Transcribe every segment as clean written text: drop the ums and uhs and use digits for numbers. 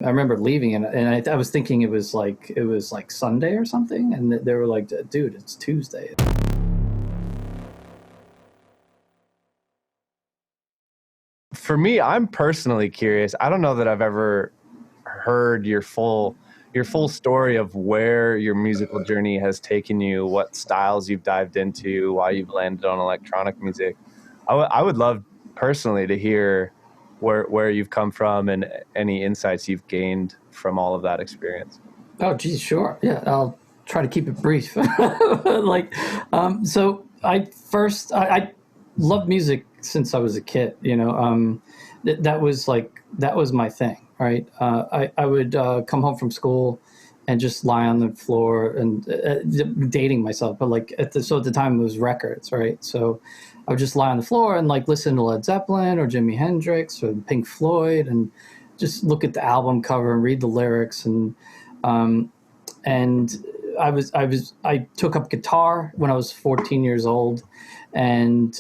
I remember leaving, and I was thinking it was like Sunday or something, and they were like, "Dude, it's Tuesday." For me, I'm personally curious. I don't know that I've ever heard your full story of where your musical journey has taken you, what styles you've dived into, why you've landed on electronic music. I would love personally to hear where you've come from and any insights you've gained from all of that experience. Oh, geez, sure. Yeah, I'll try to keep it brief. So I loved music since I was a kid. That was my thing, right? I would come home from school and just lie on the floor and dating myself, but at the time it was records, right? So I would just lie on the floor and listen to Led Zeppelin or Jimi Hendrix or Pink Floyd and just look at the album cover and read the lyrics and I took up guitar when I was 14 years old, and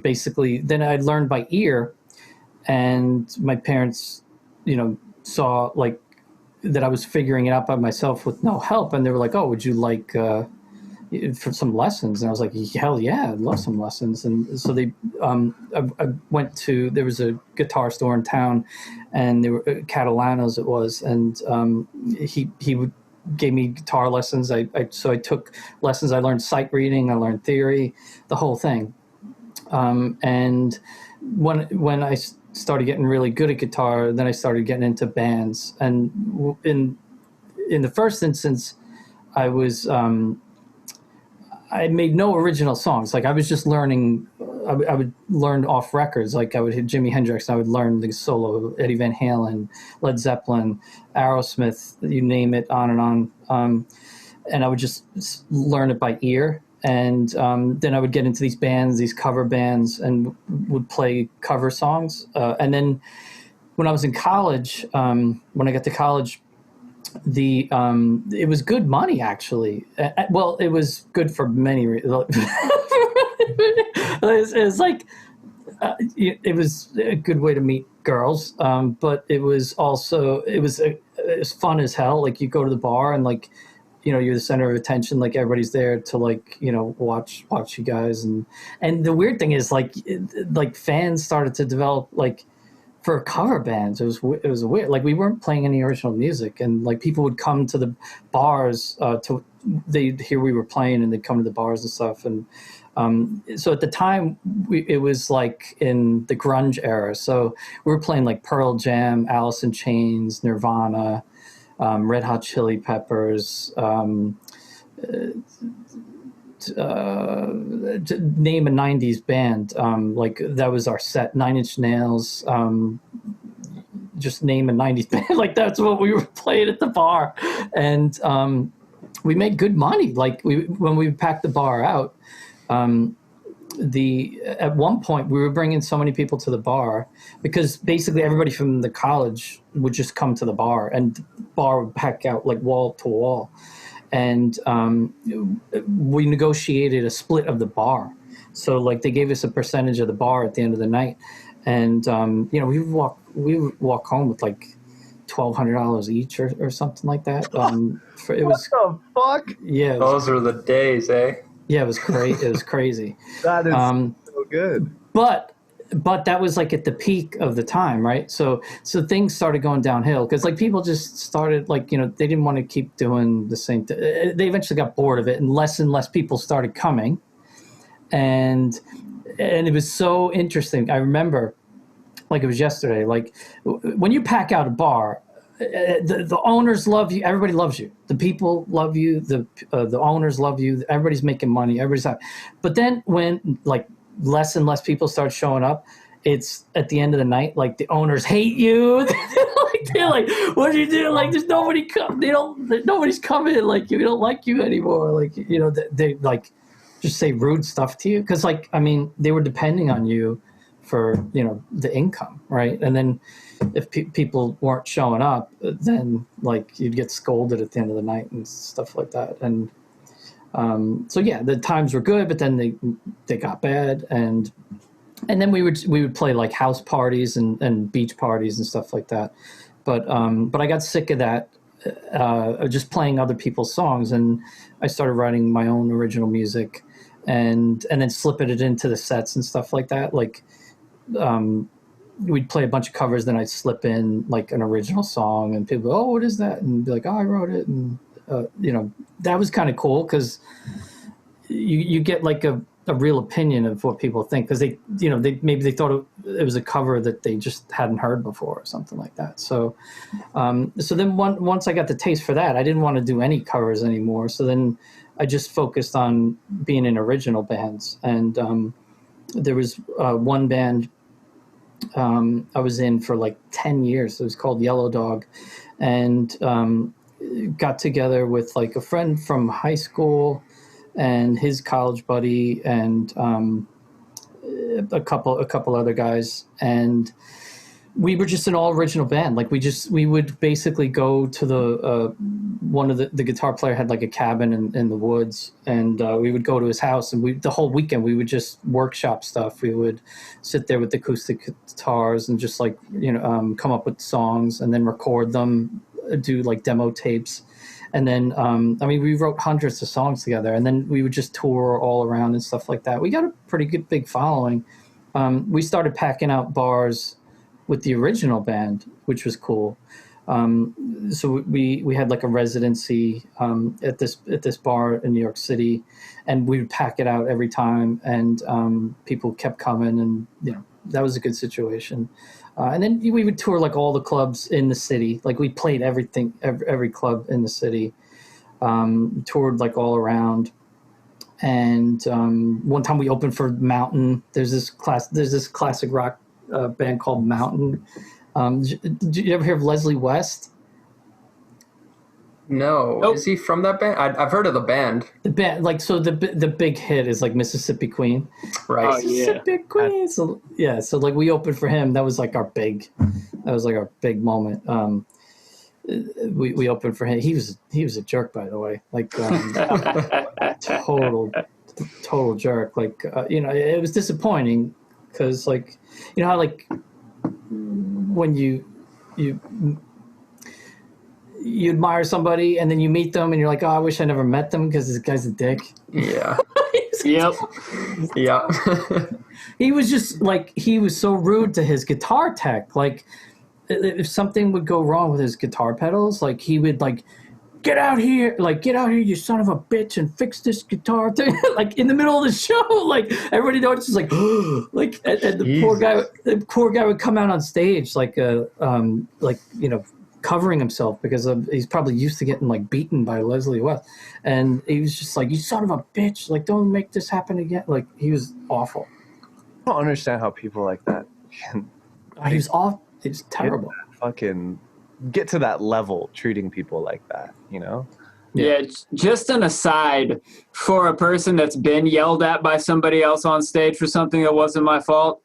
basically then I learned by ear, and my parents, saw that I was figuring it out by myself with no help, and they were like, "Oh, would you like for some lessons?" And I was like, "Hell yeah, I'd love some lessons." And so I went to, there was a guitar store in town, and they were Catalano's it was, and he would gave me guitar lessons. So I took lessons. I learned sight reading, I learned theory, the whole thing. And when I started getting really good at guitar, then I started getting into bands. And in the first instance, I made no original songs. I was just learning. I would learn off records. I would hit Jimi Hendrix, and I would learn the solo, Eddie Van Halen, Led Zeppelin, Aerosmith, you name it, on and on. And I would just learn it by ear. And then I would get into these bands, these cover bands, and would play cover songs. And then when I was in college, when I got to college, it was good money, actually. Well, it was good for many reasons. It was a good way to meet girls, but it was also it was fun as hell. You go to the bar and you're the center of attention. Everybody's there to watch you guys, and the weird thing is fans started to develop for cover bands. It was weird. We weren't playing any original music, and people would come to the bars they'd hear we were playing, and they'd come to the bars and stuff. And so at the time, it was in the grunge era. So we were playing Pearl Jam, Alice in Chains, Nirvana, Red Hot Chili Peppers. To name a 90s band, that was our set. Nine Inch Nails, just name a 90s band. That's what we were playing at the bar. And we made good money. When we packed the bar out, at one point we were bringing so many people to the bar because basically everybody from the college would just come to the bar, and the bar would pack out wall to wall. And we negotiated a split of the bar. So they gave us a percentage of the bar at the end of the night. And, we would walk home with $1,200 each or something like that. What the fuck? Yeah. Those were the days, eh? Yeah, it was crazy. It was crazy. That is so good. But that was at the peak of the time, right? So things started going downhill because people just started they didn't want to keep doing the same thing. They eventually got bored of it, and less people started coming, and it was so interesting. I remember it was yesterday. When you pack out a bar, the owners love you. Everybody loves you. The people love you. The owners love you. Everybody's making money. Everybody's happy. But then when less and less people start showing up, it's at the end of the night, the owners hate you. They're what do you do? There's nobody come. Nobody's coming. We don't like you anymore. They just say rude stuff to you because they were depending on you for the income, right? And then if people weren't showing up, then you'd get scolded at the end of the night and stuff like that. And so yeah, the times were good, but then they got bad, and then we would play house parties and beach parties and stuff like that. But I got sick of that, just playing other people's songs, and I started writing my own original music, and then slipping it into the sets and stuff like that. Like, we'd play a bunch of covers, then I'd slip in like an original song, and people, oh, what is that? And be like, oh, I wrote it, and that was kind of cool because you get like a real opinion of what people think, because they maybe they thought it was a cover that they just hadn't heard before or something like that. So then once I got the taste for that, I didn't want to do any covers anymore. So then I just focused on being in original bands, and there was one band I was in for like 10 years. It was called Yellow Dog, and got together with like a friend from high school and his college buddy, and a couple other guys, and we were just an all original band. Like we would basically go to the one of the guitar player had like a cabin in the woods, and we would go to his house, and the whole weekend we would just workshop stuff. We would sit there with the acoustic guitars and just like come up with songs and then record them, do like demo tapes. And then, we wrote hundreds of songs together, and then we would just tour all around and stuff like that. We got a pretty good big following. We started packing out bars with the original band, which was cool. So we had like a residency at this bar in New York City, and we would pack it out every time, and people kept coming, and that was a good situation. And then we would tour like all the clubs in the city. Like we played every club in the city, toured like all around. And one time we opened for Mountain. There's this classic rock band called Mountain. Did you ever hear of Leslie West? No. Nope. Is he from that band? I've heard of the band. The band, like, so the big hit is like Mississippi Queen. Right. Oh, Mississippi Queen. So like we opened for him. That was like our big moment. We opened for him. He was a jerk, by the way. Like total jerk. Like it was disappointing because like how like when you admire somebody and then you meet them and you're like, oh, I wish I never met them because this guy's a dick. Yeah. Yep. Yeah. He was just like, he was so rude to his guitar tech. Like if something would go wrong with his guitar pedals, like he would like, get out here, you son of a bitch, and fix this guitar thing. Like in the middle of the show, like everybody notices, like, like, and the poor guy would come out on stage, like, covering himself because he's probably used to getting like beaten by Leslie West, and he was just like, you son of a bitch, like don't make this happen again. Like he was awful. I don't understand how people like that can. He was awful. It's terrible. Fucking get to that level, treating people like that, Yeah, just an aside for a person that's been yelled at by somebody else on stage for something that wasn't my fault.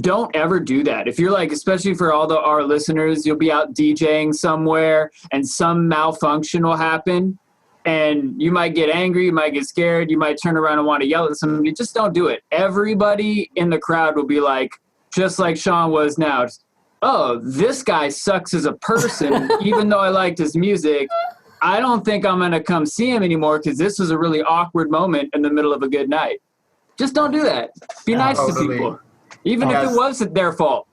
Don't ever do that. If you're like, especially for all our listeners, you'll be out DJing somewhere and some malfunction will happen and you might get angry, you might get scared, you might turn around and want to yell at somebody. Just don't do it. Everybody in the crowd will be like, just like Sean was now, oh, this guy sucks as a person, even though I liked his music. I don't think I'm going to come see him anymore because this was a really awkward moment in the middle of a good night. Just don't do that. Be nice to people. Even if it was their fault.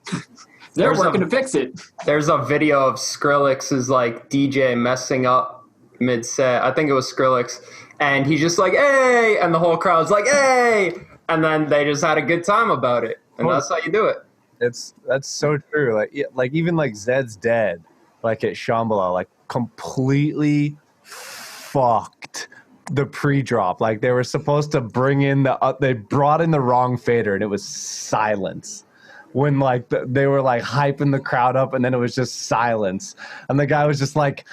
They're working to fix it. There's a video of Skrillex's like DJ messing up mid-set. I think it was Skrillex. And he's just like, hey! And the whole crowd's like, hey! And then they just had a good time about it. And that's how you do it. That's so true. Like even like Zed's Dead, like at Shambhala, like completely fucked the pre-drop. Like they were supposed to bring in they brought in the wrong fader and it was silence when like they were like hyping the crowd up and then it was just silence and the guy was just like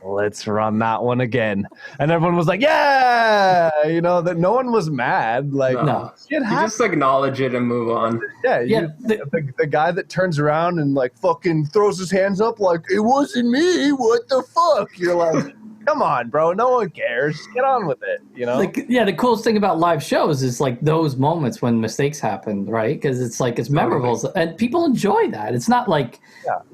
let's run that one again, and everyone was like, yeah, that no one was mad. Like, no. You just acknowledge it and move on. Yeah. The guy that turns around and like fucking throws his hands up like, it wasn't me, what the fuck? You're like, come on, bro. No one cares. Just get on with it, you know? The coolest thing about live shows is like those moments when mistakes happen, right? Because it's like it's memorable and people enjoy that. It's not like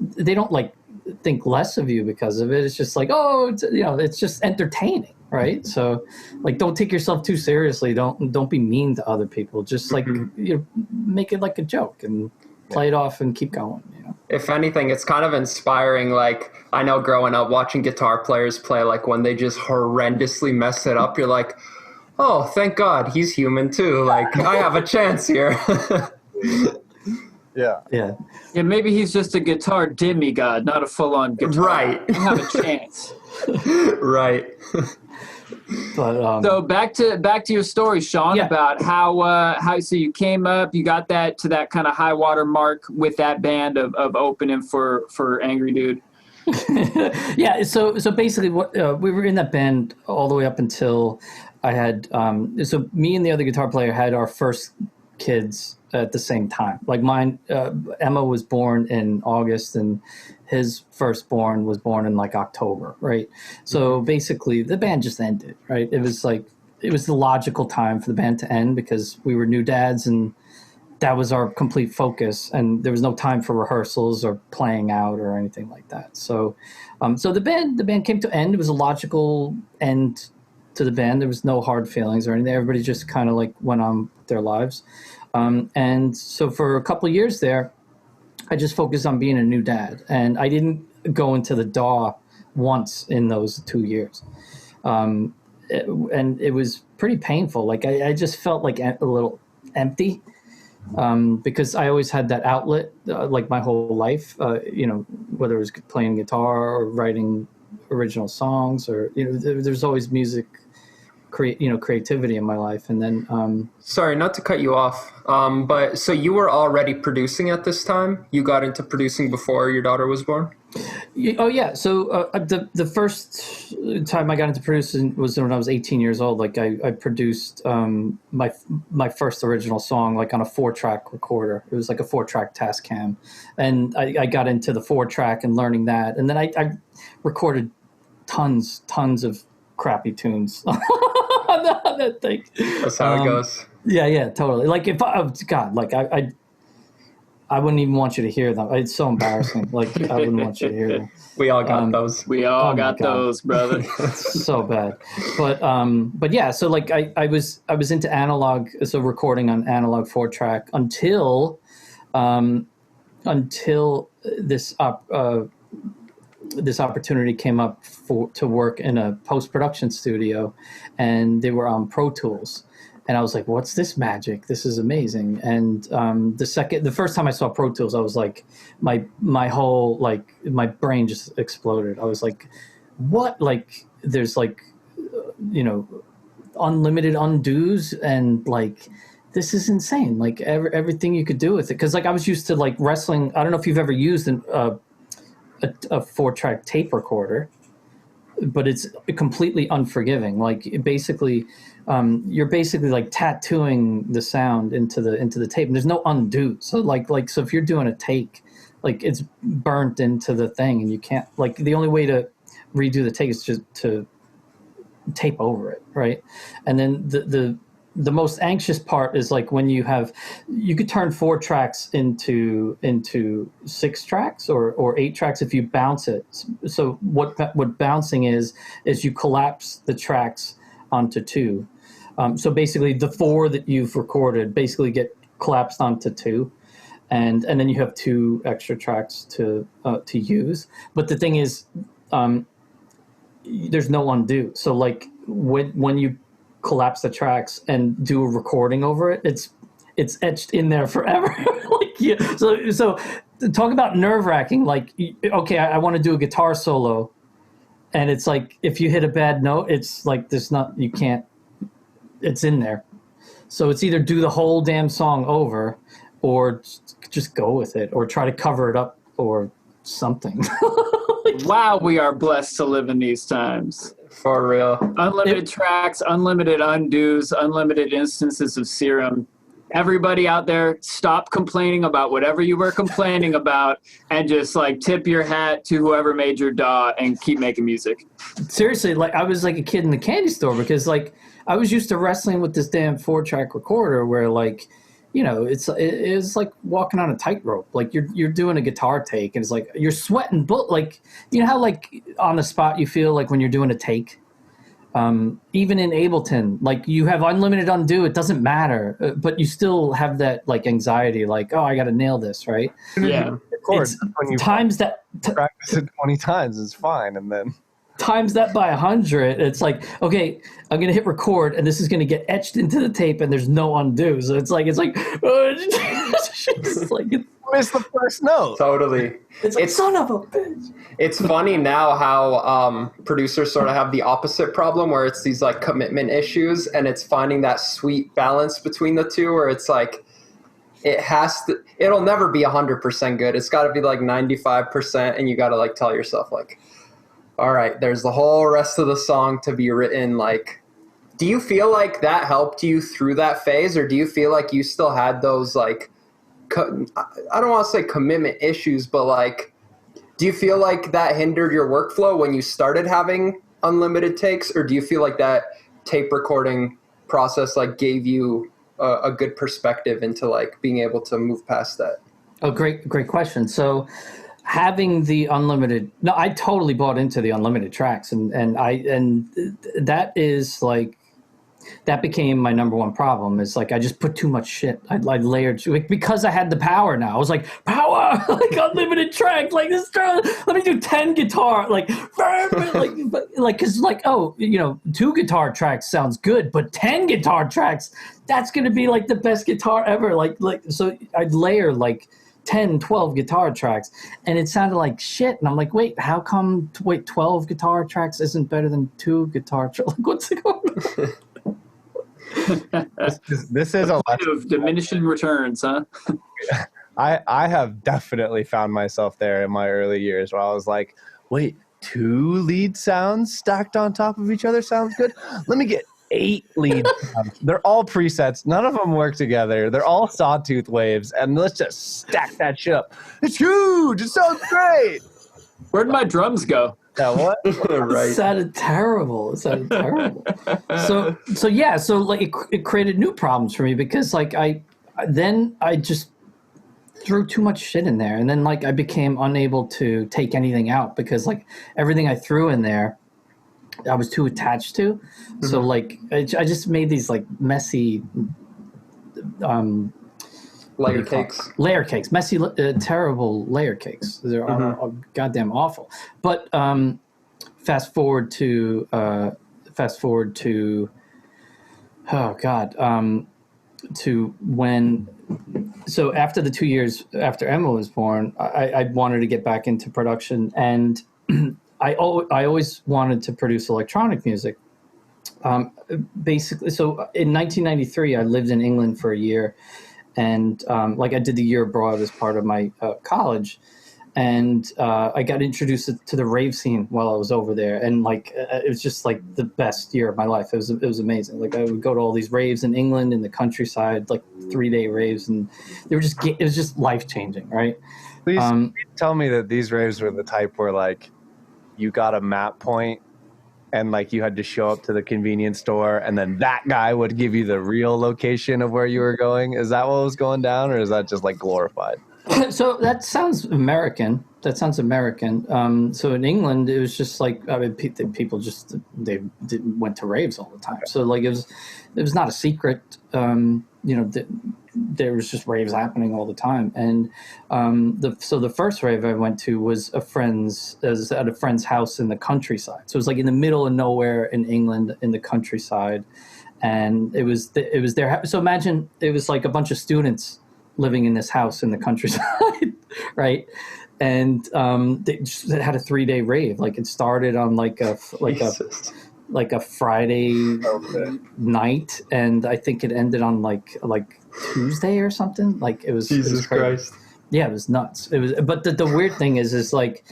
they don't like think less of you because of it. It's just like, oh, it's just entertaining, right? So like, don't take yourself too seriously. Don't be mean to other people. Just like make it like a joke and play it off and keep going. If anything, it's kind of inspiring. Like, I know growing up watching guitar players play, like when they just horrendously mess it up, you're like, oh, thank God, he's human too. Like, I have a chance here. Yeah. Maybe he's just a guitar demigod, not a full-on guitar. Right. I have a chance. Right. But so back to your story, Sean, about how so you came up, you got that to that kind of high water mark with that band of opening for Angry Dude. Yeah. So basically, what we were in that band all the way up until I had. So me and the other guitar player had our first kids at the same time. Like mine, Emma was born in August, and his firstborn was born in like October, right? So basically the band just ended, right? It was the logical time for the band to end because we were new dads and that was our complete focus, and there was no time for rehearsals or playing out or anything like that. So so the band came to end. It was a logical end to the band. There was no hard feelings or anything. Everybody just kind of like went on with their lives. And so for a couple of years there, I just focused on being a new dad, and I didn't go into the DAW once in those 2 years. And it was pretty painful. Like I just felt like a little empty, because I always had that outlet, like my whole life, whether it was playing guitar or writing original songs or, there's always music, creativity in my life. And then sorry, not to cut you off, but so you were already producing at this time? You got into producing before your daughter was born? Oh yeah. So the first time I got into producing was when I was 18 years old. Like I produced my first original song like on a 4-track recorder. It was like a 4-track Tascam, and I got into the 4-track and learning that, and then I recorded tons of crappy tunes on that thing. That's how it goes. Yeah, totally. Like if I wouldn't even want you to hear them. It's so embarrassing. Like I wouldn't want you to hear them. We all got those. We all got those, brother. It's so bad. But yeah. So like I was into analog, so recording on analog 4-track until this opportunity came up to work in a post-production studio, and they were on Pro Tools. And I was like, what's this magic? This is amazing. And the first time I saw Pro Tools, I was like, my whole, like, my brain just exploded. I was like, what? Like, there's like, unlimited undos, and like, this is insane. Like everything you could do with it. Cause like I was used to like wrestling. I don't know if you've ever used a 4-track tape recorder, but it's completely unforgiving. Like you're basically like tattooing the sound into the tape, and there's no undo. So so if you're doing a take, like it's burnt into the thing, and you can't, like, the only way to redo the take is just to tape over it, right? And then the most anxious part is like when you could turn 4 tracks into 6 tracks or 8 tracks if you bounce it. So what bouncing is you collapse the tracks onto 2. So basically the 4 that you've recorded basically get collapsed onto 2, and then you have 2 extra tracks to use. But the thing is, there's no undo. So like when you collapse the tracks and do a recording over it, it's etched in there forever. So talk about nerve-wracking. Like, okay, I want to do a guitar solo, and it's like if you hit a bad note, it's like you can't, it's in there. So it's either do the whole damn song over or just go with it, or try to cover it up or something. Wow, we are blessed to live in these times. For real. Unlimited tracks, unlimited undos, unlimited instances of serum. everybody out there, stop complaining about whatever you were complaining about and just like tip your hat to whoever made your DAW and keep making music. Seriously, like I was like a kid in the candy store because like I was used to wrestling with this damn 4-track recorder where like, you know, it's like walking on a tightrope. Like you're doing a guitar take and it's like you're sweating, like, you know how like on the spot you feel like when you're doing a take? Even in Ableton, like you have unlimited undo, it doesn't matter, but you still have that like anxiety, like, oh, I got to nail this, right? Yeah. It's when you times that practice it 20 times is fine, and then times that by 100. It's like, okay, I'm gonna hit record, and this is gonna get etched into the tape, and there's no undo. So it's like it's like miss the first note. Totally. It's like son of a bitch. It's funny now how producers sort of have the opposite problem where it's these like commitment issues, and it's finding that sweet balance between the two where it's like it'll never be 100% good. It's got to be like 95%, and you got to like tell yourself like, all right, there's the whole rest of the song to be written. Like, do you feel like that helped you through that phase, or do you feel like you still had those like I don't want to say commitment issues, but like, do you feel like that hindered your workflow when you started having unlimited takes, or do you feel like that tape recording process like gave you a good perspective into like being able to move past that? Oh, great question. So having the unlimited, no, I totally bought into the unlimited tracks, and that is like, that became my number one problem. Is like I just put too much shit. I layered because I had the power now. I was like, power, like unlimited tracks, like this. Let me do 10 guitar, like because like, oh, you know, 2 guitar tracks sounds good, but 10 guitar tracks, that's gonna be like the best guitar ever. Like so I'd layer like 10, 12 guitar tracks, and it sounded like shit. And I'm like, wait, how come 12 guitar tracks isn't better than 2 guitar tracks? Like, what's going on? This is a lot of diminishing returns, huh? I have definitely found myself there in my early years where I was like, wait, 2 lead sounds stacked on top of each other sounds good? Let me get 8 lead sounds. They're all presets. None of them work together. They're all sawtooth waves, and let's just stack that shit up. It's huge. It sounds great. Where'd my drums go? Yeah, what? Right. It sounded terrible. So yeah, so like it created new problems for me because like I just threw too much shit in there, and then like I became unable to take anything out because like everything I threw in there I was too attached to. Mm-hmm. So like I just made these like messy layer cakes, messy, terrible layer cakes. They're all goddamn awful. But fast forward to to when. So after the 2 years after Emma was born, I wanted to get back into production, and I always wanted to produce electronic music. Basically, so in 1993, I lived in England for a year. And like I did the year abroad as part of my college, and I got introduced to the rave scene while I was over there, and like it was just like the best year of my life. It was amazing. Like I would go to all these raves in England in the countryside, like 3-day raves, and it was just life changing, right? Please tell me that these raves were the type where like you got a map point. And like you had to show up to the convenience store, and then that guy would give you the real location of where you were going. Is that what was going down, or is that just like glorified? So that sounds American. So in England, it was just like, I mean, people just went to raves all the time. So like it was not a secret. There was just raves happening all the time. And the first rave I went to was at a friend's house in the countryside. So it was like in the middle of nowhere in England in the countryside, and it was their. So imagine it was like a bunch of students living in this house in the countryside, right? And they had a 3-day rave. Like it started on like a Friday night, and I think it ended on like Tuesday or something. Like it was Jesus Christ. Yeah, it was nuts. It was, but the weird thing is like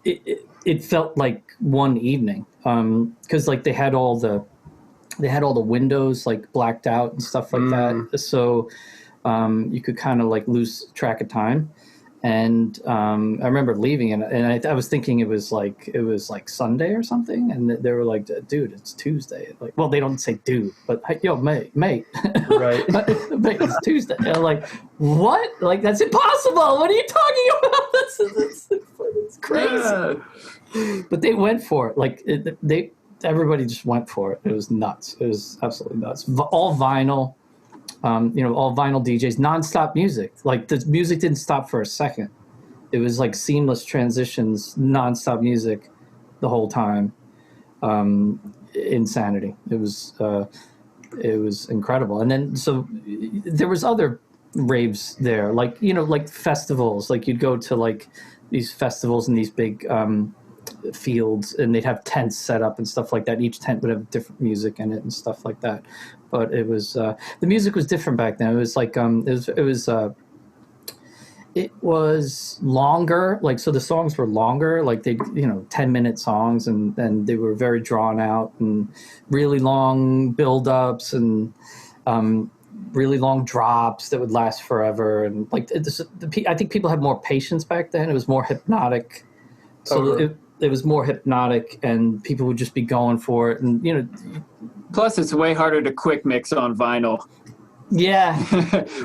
it felt like one evening because like they had all the they had all the windows like blacked out and stuff like that. So you could kind of like lose track of time. And I remember leaving, and I was thinking it was like Sunday or something, and they were like, "Dude, it's Tuesday." Like, well, they don't say "dude," but hey, yo, mate, Right. mate, it's Tuesday. And I'm like, what? Like, that's impossible. What are you talking about? That's crazy. Yeah. But they went for it. Like, everybody just went for it. It was nuts. It was absolutely nuts. All vinyl. All vinyl DJs, nonstop music. Like the music didn't stop for a second. It was like seamless transitions, nonstop music the whole time. Insanity. It was incredible. And then so there was other raves there, like like festivals. Like you'd go to like these festivals in these big fields, and they'd have tents set up and stuff like that. Each tent would have different music in it and stuff like that. But it was the music was different back then. It was like it was longer. Like, so the songs were longer. Like they 10-minute songs, and they were very drawn out and really long build-ups and really long drops that would last forever. And like I think people had more patience back then. It was more hypnotic. So it was more hypnotic, and people would just be going for it. And plus it's way harder to quick mix on vinyl. Yeah.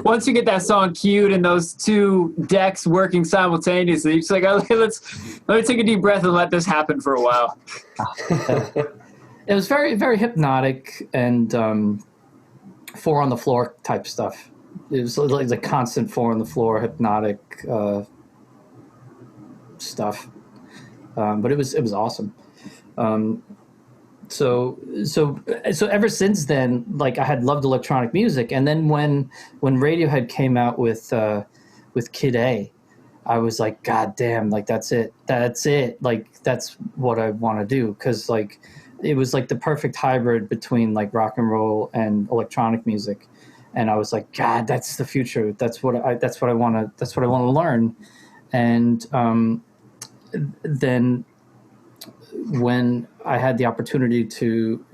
Once you get that song queued and those two decks working simultaneously, it's like, okay, let me take a deep breath and let this happen for a while. It was very, very hypnotic and 4 on the floor type stuff. It was like the constant 4 on the floor hypnotic stuff. But it was awesome. So ever since then, like I had loved electronic music, and then when Radiohead came out with Kid A, I was like, God damn, like that's it, like that's what I want to do, because like it was like the perfect hybrid between like rock and roll and electronic music, and I was like, God, that's the future. That's what I want to learn, and then when I had the opportunity to,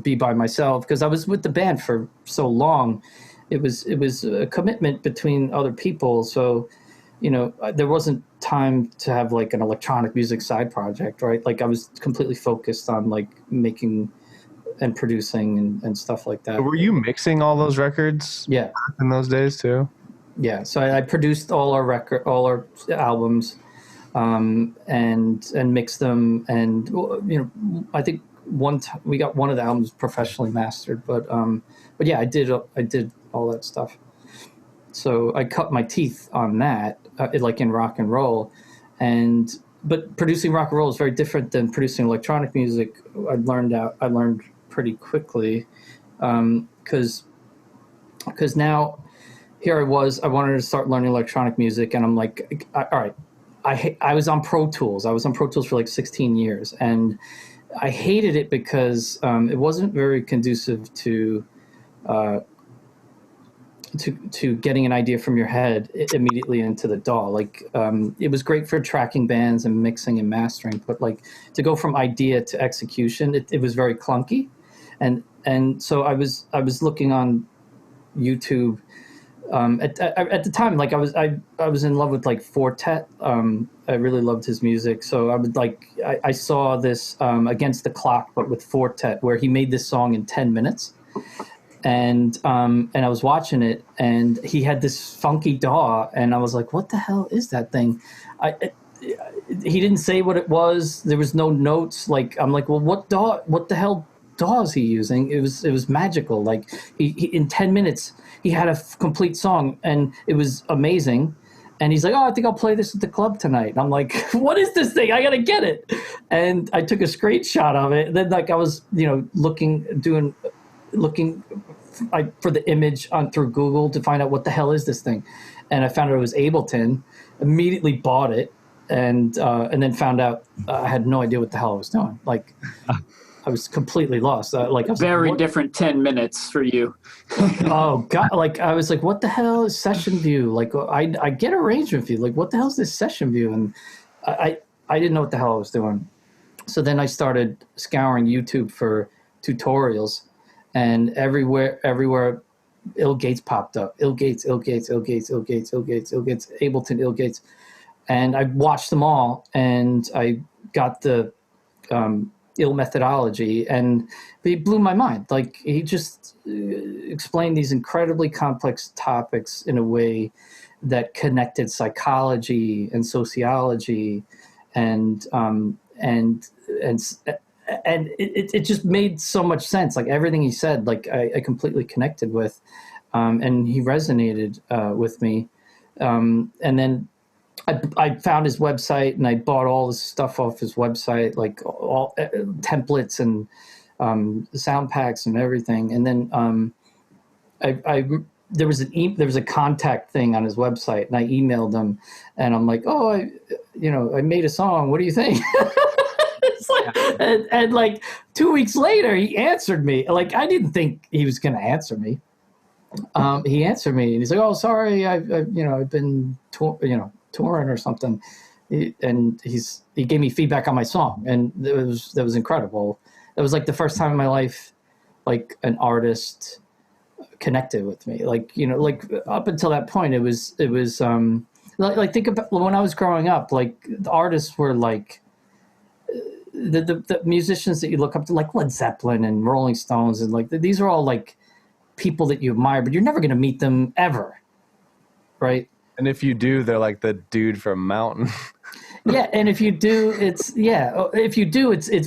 be by myself, because I was with the band for so long, it was a commitment between other people. So, there wasn't time to have like an electronic music side project, right? Like I was completely focused on like making and producing and stuff like that. Were you mixing all those records? Yeah. In those days too? Yeah. So I produced all our albums. And mix them, and I think we got one of the albums professionally mastered, but yeah, I did all that stuff. So I cut my teeth on that, like in rock and roll, but producing rock and roll is very different than producing electronic music. I learned pretty quickly, because now here I wanted to start learning electronic music, and I'm like, all right. I was on Pro Tools. I was on Pro Tools for like 16 years, and I hated it because it wasn't very conducive to getting an idea from your head immediately into the DAW. Like it was great for tracking bands and mixing and mastering, but like to go from idea to execution, it was very clunky, and so I was looking on YouTube. At the time, like I was in love with like Fortet. I really loved his music, so I would I saw this Against the Clock, but with Fortet, where he made this song in 10 minutes, and I was watching it, and he had this funky DAW, and I was like, what the hell is that thing? He didn't say what it was. There was no notes. Like I'm like, well, what the hell DAW is he using? It was magical. Like he in 10 minutes. He had a complete song, and it was amazing. And he's like, oh, I think I'll play this at the club tonight. And I'm like, what is this thing? I got to get it. And I took a screenshot of it. And then like I was, looking for the image through Google to find out what the hell is this thing. And I found out it was Ableton, immediately bought it, and then found out I had no idea what the hell I was doing. Like, I was completely lost. I was very like, different 10 minutes for you. Oh God! Like I was like, what the hell is session view? Like I get arrangement view. Like what the hell is this session view? And I didn't know what the hell I was doing. So then I started scouring YouTube for tutorials, and everywhere, Ill Gates popped up. Ill Gates, Ableton, Ill Gates. And I watched them all, and I got the Ill methodology, and he blew my mind. Like, he just explained these incredibly complex topics in a way that connected psychology and sociology, and it just made so much sense. Like, everything he said, like, I completely connected with, and he resonated with me. And then I found his website, and I bought all this stuff off his website, like all templates and sound packs and everything. And then there was a contact thing on his website, and I emailed him, and I'm like, oh, I made a song. What do you think? It's like, and like 2 weeks later, he answered me. Like, I didn't think he was going to answer me. He answered me, and he's like, oh, sorry, I've been touring or something. And he gave me feedback on my song, and that was incredible. It was like the first time in my life, like, an artist connected with me. Like, like, up until that point, it was like, think about when I was growing up, like, the artists were like the musicians that you look up to, like Led Zeppelin and Rolling Stones, and like these are all like people that you admire, but you're never going to meet them ever, right? And if you do, they're like the dude from Mountain. Yeah, and if you do, it's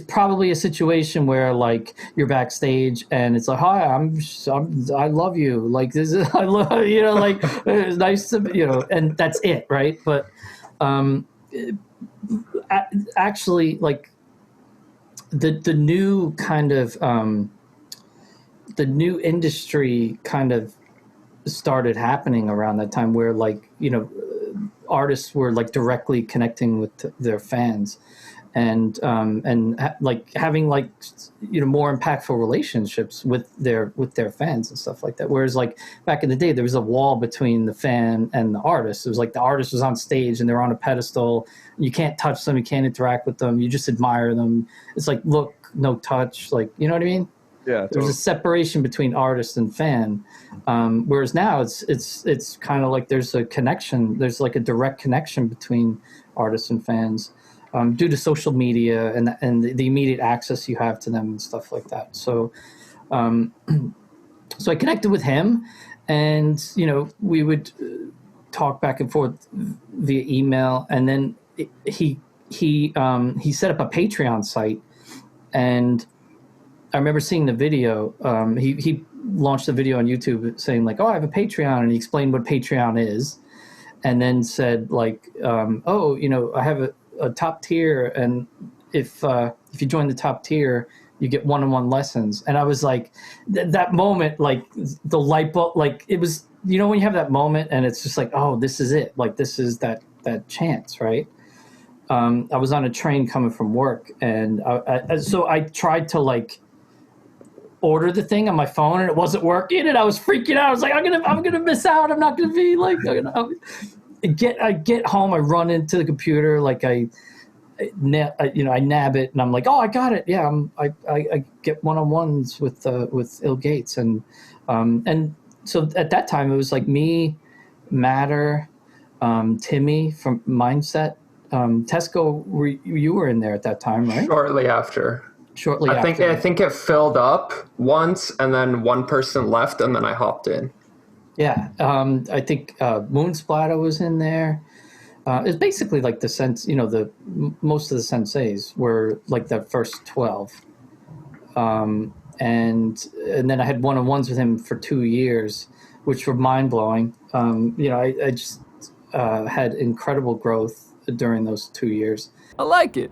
probably a situation where, like, you're backstage and it's like, hi, I love you, like, this is, I love, like, it's nice to, and that's it, right? But actually, like, the new kind of the new industry kind of started happening around that time, where, like, artists were like directly connecting with their fans, and like having, like, more impactful relationships with their fans and stuff like that. Whereas, like, back in the day, there was a wall between the fan and the artist. It was like the artist was on stage and they're on a pedestal. You can't touch them, you can't interact with them, you just admire them. It's like, look, no touch, like, you know what I mean? Yeah, there's a separation between artist and fan, whereas now it's kind of like there's a connection. There's like a direct connection between artists and fans due to social media and the immediate access you have to them and stuff like that. So, so I connected with him, and we would talk back and forth via email, and then he set up a Patreon site, and I remember seeing the video. He launched a video on YouTube saying, like, oh, I have a Patreon, and he explained what Patreon is, and then said, like, I have a top tier, and if you join the top tier, you get one-on-one lessons. And I was like, that moment, like, the light bulb, like, it was, when you have that moment and it's just like, oh, this is it, like, this is that chance, right? I was on a train coming from work, and so I tried to, like, order the thing on my phone, and it wasn't working, and I was freaking out. I was like, I'm gonna miss out. I'm not gonna be like, I get home, I run into the computer, like, I nab it, and I'm like, oh, I got it. Yeah, I get one-on-ones with Ill Gates, and so at that time it was like me, Matter, Timmy from Mindset, Tesko. You were in there at that time, right? Shortly after. I think it filled up once, and then one person left, and then I hopped in. Yeah, I think Moonsplatter was in there. It's basically like the most of the senseis were like the first 12, and then I had one-on-ones with him for 2 years, which were mind blowing. I just had incredible growth during those 2 years. I like it.